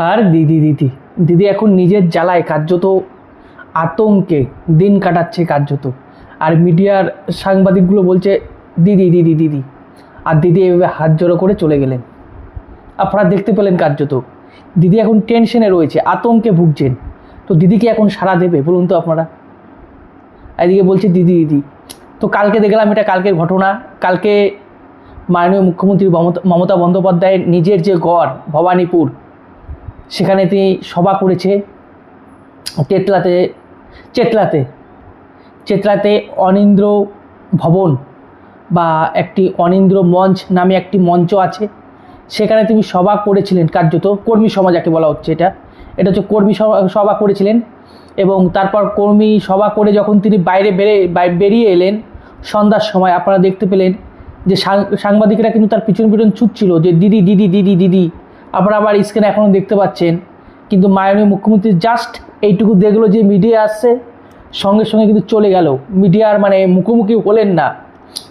আর দিদি দিদি দিদি এখন নিজের জ্বালায় কার্যত আতঙ্কে দিন কাটাচ্ছে কার্যত। আর মিডিয়ার সাংবাদিকগুলো বলছে দিদি দিদি দিদি, আর দিদি এভাবে হাত জড়ো করে চলে গেলেন। আপনারা দেখতে পেলেন কার্যত দিদি এখন টেনশনে রয়েছে, আতঙ্কে ভুগছেন। তো দিদিকে এখন সাড়া দেবে বলুন তো আপনারা? এদিকে বলছে দিদি দিদি। তো কালকে দেখলাম, এটা কালকের ঘটনা, কালকে মাননীয় মুখ্যমন্ত্রী মমতা বন্দ্যোপাধ্যায়ের নিজের যে গড় ভবানীপুর, সেখানে তিনি সভা করেছে চেতলাতে অনিন্দ্র ভবন বা একটি অনিন্দ্র মঞ্চ নামে একটি মঞ্চ আছে, সেখানে তিনি সভা করেছিলেন। কার্যত কর্মী সভা যাকে বলা হচ্ছে, এটা হচ্ছে কর্মী সভা করেছিলেন। এবং তারপর কর্মী সভা করে যখন তিনি বাইরে বেরিয়ে এলেন সন্ধ্যার সময়, আপনারা দেখতে পেলেন যে সাংবাদিকরা কিন্তু তার পিছন ছুটছিল যে দিদি দিদি দিদি দিদি। আপনারা আবার স্ক্রিনে এখনও দেখতে পাচ্ছেন। কিন্তু মাননীয় মুখ্যমন্ত্রী জাস্ট এইটুকু দেখলো যে মিডিয়া আসছে, সঙ্গে সঙ্গে কিন্তু চলে গেল। মিডিয়ার মানে মুখোমুখি হলেন না।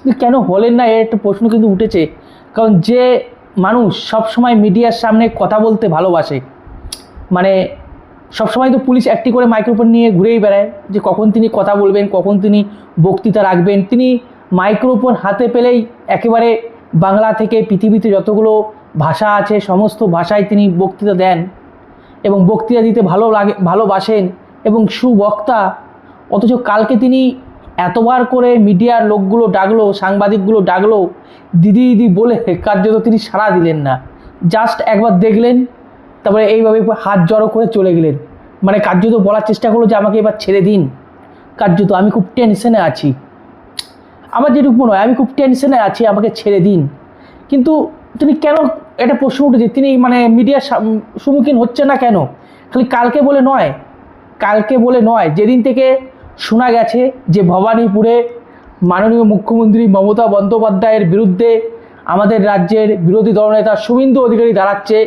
কিন্তু কেন হলেন না, এর একটা প্রশ্ন কিন্তু উঠেছে। কারণ যে মানুষ সবসময় মিডিয়ার সামনে কথা বলতে ভালোবাসে, মানে সবসময় তো পুলিশ একটি করে মাইক্রোফোন নিয়ে ঘুরেই বেড়ায় যে কখন তিনি কথা বলবেন, কখন তিনি বক্তৃতা রাখবেন। তিনি মাইক্রোফোন হাতে পেলেই একেবারে বাংলা থেকে পৃথিবীতে যতগুলো ভাষা আছে সমস্ত ভাষায় তিনি বক্তৃতা দেন এবং বক্তৃতা দিতে ভালোবাসেন এবং সুবক্তা। অথচ কালকে তিনি এতবার করে মিডিয়ার লোকগুলো ডাকলো, সাংবাদিকগুলো ডাকলো, দিদি দিদি বলে কার্যত তিনি সাড়া দিলেন না। জাস্ট একবার দেখলেন, তারপরে এইভাবে হাত জড়ো করে চলে গেলেন। মানে কার্যত বলার চেষ্টা করলো যে আমাকে এবার ছেড়ে দিন, কার্যত আমি খুব টেনশনে আছি। আমার যেটুকু মনে হয় আমি খুব টেনশনে আছি, আমাকে ছেড়ে দিন। কিন্তু তিনি কেন, এটা প্রশ্ন উঠেছে, তিনি মানে মিডিয়ার সম্মুখীন হচ্ছে না কেন? খালি কালকে বলে নয়, যেদিন থেকে শোনা গেছে যে ভবানীপুরে মাননীয় মুখ্যমন্ত্রী মমতা বন্দ্যোপাধ্যায়ের বিরুদ্ধে আমাদের রাজ্যের বিরোধী দলনেতা শুভেন্দু অধিকারী দাঁড়াচ্ছে,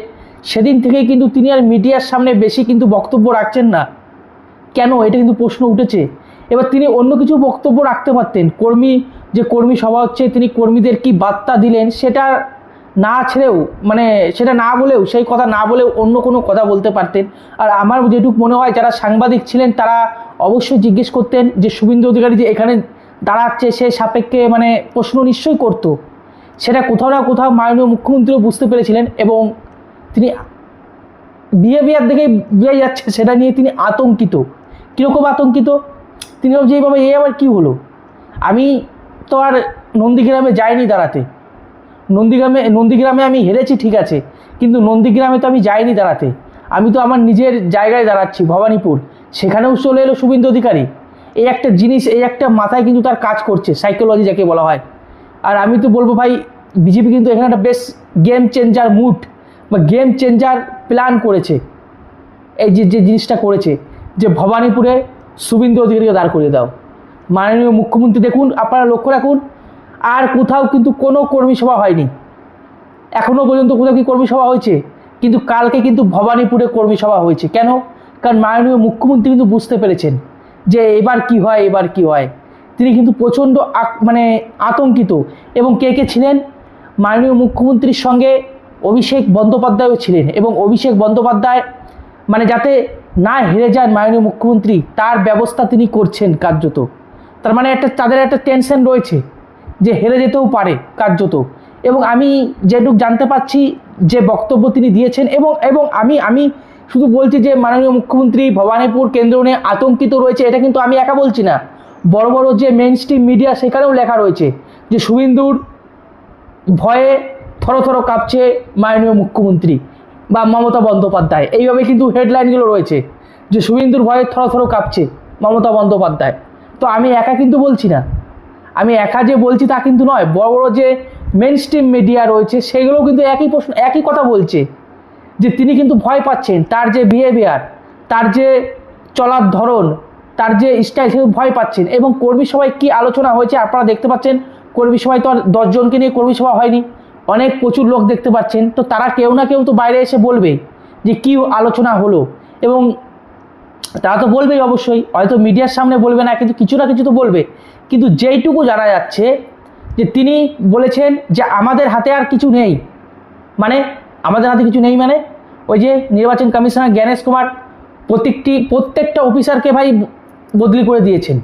সেদিন থেকেই কিন্তু তিনি আর মিডিয়ার সামনে বেশি কিন্তু বক্তব্য রাখছেন না। কেন, এটা কিন্তু প্রশ্ন উঠেছে। এবার তিনি অন্য কিছু বক্তব্য রাখতে পারতেন। কর্মী সভা হচ্ছে, তিনি কর্মীদের কি বার্তা দিলেন সেটা না ছেড়েও, মানে সেটা না বলেও, সেই কথা না বলেও অন্য কোনো কথা বলতে পারতেন। আর আমার যেটুকু মনে হয় যারা সাংবাদিক ছিলেন তারা অবশ্যই জিজ্ঞেস করতেন যে শুভেন্দু অধিকারী যে এখানে দাঁড়াচ্ছে সে সাপেক্ষে মানে প্রশ্ন নিশ্চয়ই করতো। সেটা কোথাও না কোথাও মাননীয় মুখ্যমন্ত্রীও বুঝতে পেরেছিলেন এবং তিনি বিহেভিয়ার দেখে বোঝা যাচ্ছে সেটা নিয়ে তিনি আতঙ্কিত। কীরকম আতঙ্কিত? তিনি ভাবছেন এইভাবে এ আবার কী হলো। আমি তো আর নন্দীগ্রামে যাইনি দাঁড়াতে, নন্দীগ্রামে আমি হেরেছি ঠিক আছে, কিন্তু নন্দীগ্রামে তো আমি যাইনি দাঁড়াতে। আমি তো আমার নিজের জায়গায় দাঁড়াচ্ছি ভবানীপুর, সেখানেও চলে এলো শুভেন্দু অধিকারী। এই একটা জিনিস, এই একটা মাথায় কিন্তু তার কাজ করছে, সাইকোলজি যাকে বলা হয়। আর আমি তো বলবো ভাই, বিজেপি কিন্তু এখানে একটা বেশ গেম চেঞ্জার মুড বা গেম চেঞ্জার প্ল্যান করেছে। এই যে জিনিসটা করেছে যে ভবানীপুরে শুভেন্দু অধিকারীকে দাঁড় করিয়ে দাও। মাননীয় মুখ্যমন্ত্রী দেখুন, আপনারা লক্ষ্য রাখুন, আর কোথাও কিন্তু কোনো কর্মী সভা হয়নি এখনও পর্যন্ত। কোথাও কি কর্মী সভা হয়েছে? কিন্তু কালকে কিন্তু ভবানীপুরে কর্মী সভা হয়েছে। কেন? কারণ মাননীয় মুখ্যমন্ত্রী কিন্তু বুঝতে পেরেছেন যে এবার কি হয়। তিনি কিন্তু প্রচণ্ড মানে আতঙ্কিত। এবং কে ছিলেন? মাননীয় মুখ্যমন্ত্রীর সঙ্গে অভিষেক বন্দ্যোপাধ্যায়ও ছিলেন এবং অভিষেক বন্দ্যোপাধ্যায় মানে যাতে না হেরে যান মাননীয় মুখ্যমন্ত্রী, তার ব্যবস্থা তিনি করছেন কার্যত। তার মানে তাদের একটা টেনশন রয়েছে যে হেরে যেতেও পারে কার্যত। এবং আমি যেটুকু জানতে পারছি যে বক্তব্য তিনি দিয়েছেন, এবং আমি শুধু বলছি যে মাননীয় মুখ্যমন্ত্রী ভবানীপুর কেন্দ্র নিয়ে আতঙ্কিত রয়েছে, এটা কিন্তু আমি একা বলছি না। বড় বড় যে মেইন স্ট্রিম মিডিয়া সেখানেও লেখা রয়েছে যে শুভেন্দুর ভয়ে থরথর কাঁপছে মাননীয় মুখ্যমন্ত্রী বা মমতা বন্দ্যোপাধ্যায়। এইভাবে কিন্তু হেডলাইনগুলো রয়েছে যে শুভেন্দুর ভয়ে থরথর কাঁপছে মমতা বন্দ্যোপাধ্যায়। তো আমি একা কিন্তু বলছি না, আমি একা যে বলছি তা কিন্তু নয়। বড় বড় যে মেইন স্ট্রিম মিডিয়া রয়েছে সেগুলোও কিন্তু একই কথা বলছে যে তিনি কিন্তু ভয় পাচ্ছেন। তার যে বিহেভিয়ার, তার যে চলার ধরন, তার যে স্টাইল, সে ভয় পাচ্ছেন। এবং কর্মী সভায় কী আলোচনা হয়েছে আপনারা দেখতে পাচ্ছেন। কর্মী সভায় তো আর 10 জনকে নিয়ে কর্মী সভা হয়নি, অনেক প্রচুর লোক দেখতে পাচ্ছেন। তো তারা কেউ না কেউ তো বাইরে এসে বলবে যে কী আলোচনা হলো, এবং তারা তো বলবেই অবশ্যই, হয়তো মিডিয়ার সামনে বলবে না, কিন্তু কিছু না কিছু তো বলবে। কিন্তু যেইটুকু জানা যাচ্ছে যে তিনি বলেছেন যে আমাদের হাতে আর কিছু নেই। মানে আমাদের হাতে কিছু নেই মানে ওই যে নির্বাচন কমিশনার জ্ঞানেশ কুমার প্রত্যেকটা অফিসারকে ভাই বদলি করে দিয়েছেন,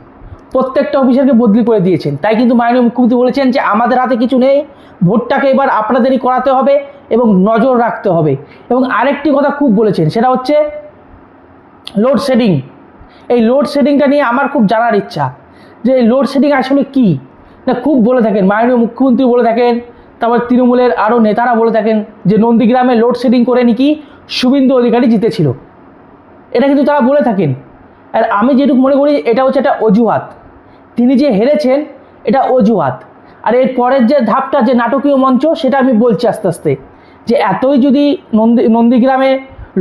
প্রত্যেকটা অফিসারকে বদলি করে দিয়েছেন। তাই কিন্তু মাননীয় মুখ্যমন্ত্রী বলেছেন যে আমাদের হাতে কিছু নেই, ভোটটাকে এবার আপনাদেরই করাতে হবে এবং নজর রাখতে হবে। এবং আরেকটি কথা খুব বলেছেন, সেটা হচ্ছে লোডশেডিং। এই লোডশেডিংটা নিয়ে আমার খুব জানার ইচ্ছা যে এই লোডশেডিং আসলে কী না। খুব বলে থাকেন, মাননীয় মুখ্যমন্ত্রী বলে থাকেন, তারপর তৃণমূলের আরও নেতারা বলে থাকেন যে নন্দীগ্রামে লোডশেডিং করে নাকি শুভেন্দু অধিকারী জিতেছিল। এটা কিন্তু তারা বলে থাকেন। আর আমি যেটুকু মনে করি এটা হচ্ছে একটা অজুহাত। তিনি যে হেরেছেন এটা অজুহাত। আর এর পরের যে ধাপটা, যে নাটকীয় মঞ্চ, সেটা আমি বলছি আস্তে আস্তে। যে এতই যদি নন্দীগ্রামে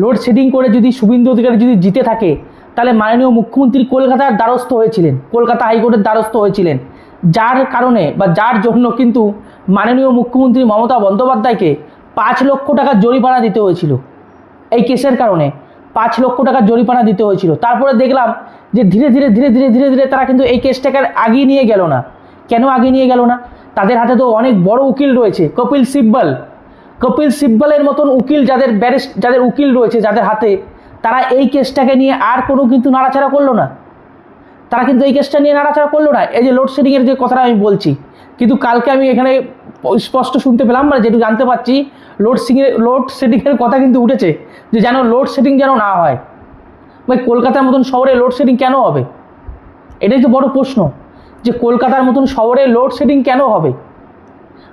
লোডশেডিং করে যদি শুভেন্দু অধিকারী যদি জিতে থাকে, তাহলে মাননীয় মুখ্যমন্ত্রী কলকাতার দ্বারস্থ হয়েছিলেন, কলকাতা হাইকোর্টের দ্বারস্থ হয়েছিলেন, যার কারণে বা যার জন্য কিন্তু মাননীয় মুখ্যমন্ত্রী মমতা বন্দ্যোপাধ্যায়কে 5 লক্ষ টাকা জরিমানা দিতে হয়েছিল। এই কেসের কারণে 5 লক্ষ টাকা জরিমানা দিতে হয়েছিল। তারপরে দেখলাম যে ধীরে ধীরে তারা কিন্তু এই কেসটাকে আগিয়ে নিয়ে গেল না। কেন আগিয়ে নিয়ে গেল না? তাদের হাতে তো অনেক বড় উকিল রয়েছে, কপিল সিব্বলের মতন উকিল, যাদের উকিল রয়েছে যাদের হাতে, তারা এই কেসটাকে নিয়ে আর কোনো কিন্তু নাড়াচাড়া করলো না। তারা কিন্তু এই কেসটা নিয়ে নাড়াচাড়া করলো না। এই যে লোডশেডিংয়ের যে কথাটা আমি বলছি, কিন্তু কালকে আমি এখানে স্পষ্ট শুনতে পেলাম, মানে যেটুকু জানতে পারছি, লোডশেডিংয়ের কথা কিন্তু উঠেছে যে যেন লোডশেডিং যেন না হয়। ভাই কলকাতার মতন শহরে লোডশেডিং কেন হবে? এটাই তো বড় প্রশ্ন, যে কলকাতার মতন শহরে লোডশেডিং কেন হবে?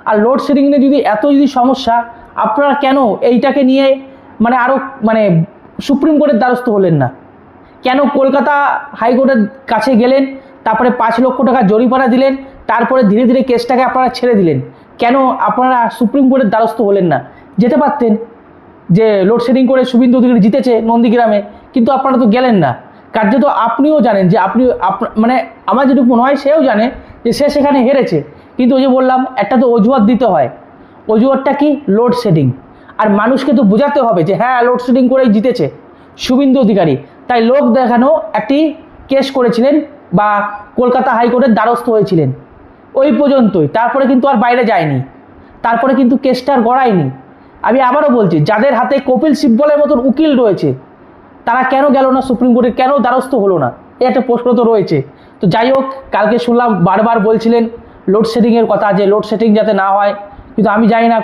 আর লোডশেডিং নিয়ে যদি এত সমস্যা, আপনারা কেন এইটাকে নিয়ে আরও সুপ্রিম কোর্টের দ্বারস্থ হলেন না? কেন কলকাতা হাইকোর্টের কাছে গেলেন, তারপরে 5 লক্ষ টাকা জরিমানা দিলেন, তারপরে ধীরে ধীরে কেসটাকে আপনারা ছেড়ে দিলেন? কেন আপনারা সুপ্রিম কোর্টের দ্বারস্থ হলেন না? যেতে পারতেন, যে লোডশেডিং করে শুভেন্দু অধিকারী জিতেছে নন্দীগ্রামে, কিন্তু আপনারা তো গেলেন না। কার্যত আপনিও জানেন যে আমার যেটুকু মনে হয় সেও জানে যে সে সেখানে হেরেছে, কিন্তু ওই যে বললাম, একটা তো অজুহাত দিতে হয়। অজুহাতটা কি? লোডশেডিং। আর মানুষকে তো বোঝাতে হবে যে হ্যাঁ, লোডশেডিং করেই জিতেছে শুভেন্দু অধিকারী। তাই লোক দেখানো একটি কেস করেছিলেন বা কলকাতা হাইকোর্টের দ্বারস্থ হয়েছিলেন, ওই পর্যন্তই। তারপরে কিন্তু আর বাইরে যায়নি, তারপরে কিন্তু কেসটা আর গড়ায়নি। আমি আবারও বলছি, যাদের হাতে কপিল সিব্বলের মতন উকিল রয়েছে, তারা কেন গেল না সুপ্রিম কোর্টে, কেন দ্বারস্থ হলো না? এই একটা প্রশ্ন তো রয়েছে। তো যাই হোক, কালকে শুনলাম বারবার বলছিলেন লোডশেডিংয়ের কথা, যে লোডশেডিং যাতে না হয়, কিন্তু আমি জানি না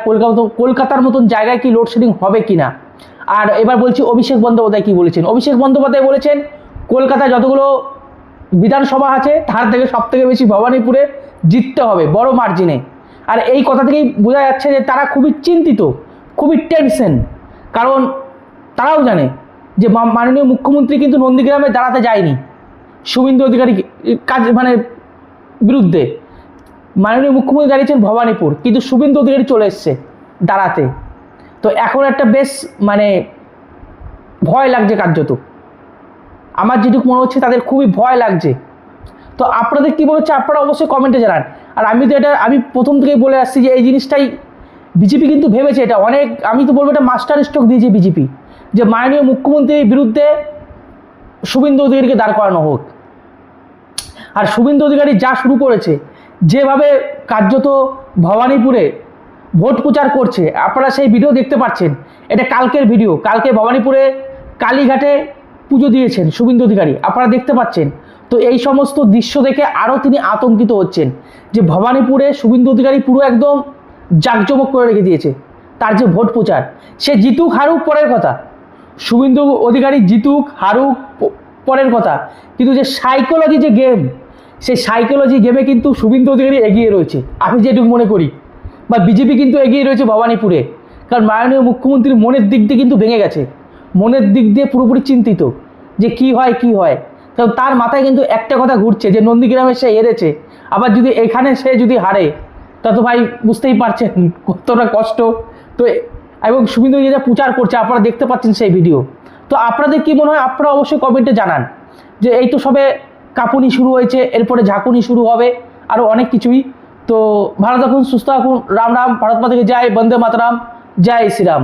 কলকাতার মতন জায়গায় কি লোডশেডিং হবে কি না। আর এবার বলছি অভিষেক বন্দ্যোপাধ্যায় কী বলেছেন। অভিষেক বন্দ্যোপাধ্যায় বলেছেন কলকাতায় যতগুলো বিধানসভা আছে তার থেকে সবথেকে বেশি ভবানীপুরে জিততে হবে বড় মার্জিনে। আর এই কথা থেকেই বোঝা যাচ্ছে যে তারা খুবই চিন্তিত, খুবই টেনশন। কারণ তারাও জানে যে মাননীয় মুখ্যমন্ত্রী কিন্তু নন্দীগ্রামে দাঁড়াতে যায়নি শুভেন্দু অধিকারী বিরুদ্ধে। মাননীয় মুখ্যমন্ত্রী দাঁড়িয়েছেন ভবানীপুর, কিন্তু শুভেন্দু অধিকারী চলে এসছে দাঁড়াতে। তো এখন একটা বেশ ভয় লাগছে কার্যত। আমার যেটুকু মনে হচ্ছে তাদের খুবই ভয় লাগছে। তো আপনাদের কী মনে হচ্ছে আপনারা অবশ্যই কমেন্টে জানান। আর আমি প্রথম থেকেই বলে আসছি যে এই জিনিসটাই বিজেপি কিন্তু ভেবেছে, এটা অনেক, আমি তো বলবো এটা মাস্টার স্ট্রোক দিয়েছে বিজেপি, যে মাননীয় মুখ্যমন্ত্রীর বিরুদ্ধে শুভেন্দু অধিকারীকে দাঁড় করানো হোক। আর শুভেন্দু অধিকারী যা শুরু করেছে, যেভাবে কার্যত ভবানীপুরে ভোট প্রচার করছে, আপনারা সেই ভিডিও দেখতে পাচ্ছেন। এটা কালকের ভিডিও, কালকে ভবানীপুরে কালীঘাটে পুজো দিয়েছেন শুভেন্দু অধিকারী, আপনারা দেখতে পাচ্ছেন। তো এই সমস্ত দৃশ্য দেখে আরও তিনি আতঙ্কিত হচ্ছেন যে ভবানীপুরে শুভেন্দু অধিকারী পুরো একদম জাঁকজমক করে রেখে দিয়েছে তার যে ভোট প্রচার। সে জিতুক হারুক পরের কথা, শুভেন্দু অধিকারী জিতুক হারুক পরের কথা, কিন্তু যে সাইকোলজি যে গেম, সেই সাইকোলজি গেমে কিন্তু শুভেন্দু অধিকারী এগিয়ে রয়েছে আমি যেটুকু মনে করি, বা বিজেপি কিন্তু এগিয়ে রয়েছে ভবানীপুরে। কারণ মাননীয় মুখ্যমন্ত্রীর মনের দিক দিয়ে কিন্তু ভেঙে গেছে, মনের দিক দিয়ে পুরোপুরি চিন্তিত যে কি হয়। কারণ তার মাথায় কিন্তু একটা কথা ঘুরছে যে নন্দীগ্রামে সে হেরেছে, আবার যদি এখানে সে যদি হারে, তা তো ভাই বুঝতেই পারছেন কতটা কষ্ট। তো এবং শুভেন্দু যা প্রচার করছে আপনারা দেখতে পাচ্ছেন সেই ভিডিও। তো আপনাদের কি মনে হয় আপনারা অবশ্যই কমেন্টে জানান। যে এই তো সবে কাঁপুনি শুরু হয়েছে, এরপরে ঝাঁকুনি শুরু হবে, আরও অনেক কিছুই। তো ভালো থাকুন, সুস্থ থাকুন, রাম রাম, ভারত মাতা কি জয়, বন্দে মাতরম, জয় শ্রীরাম।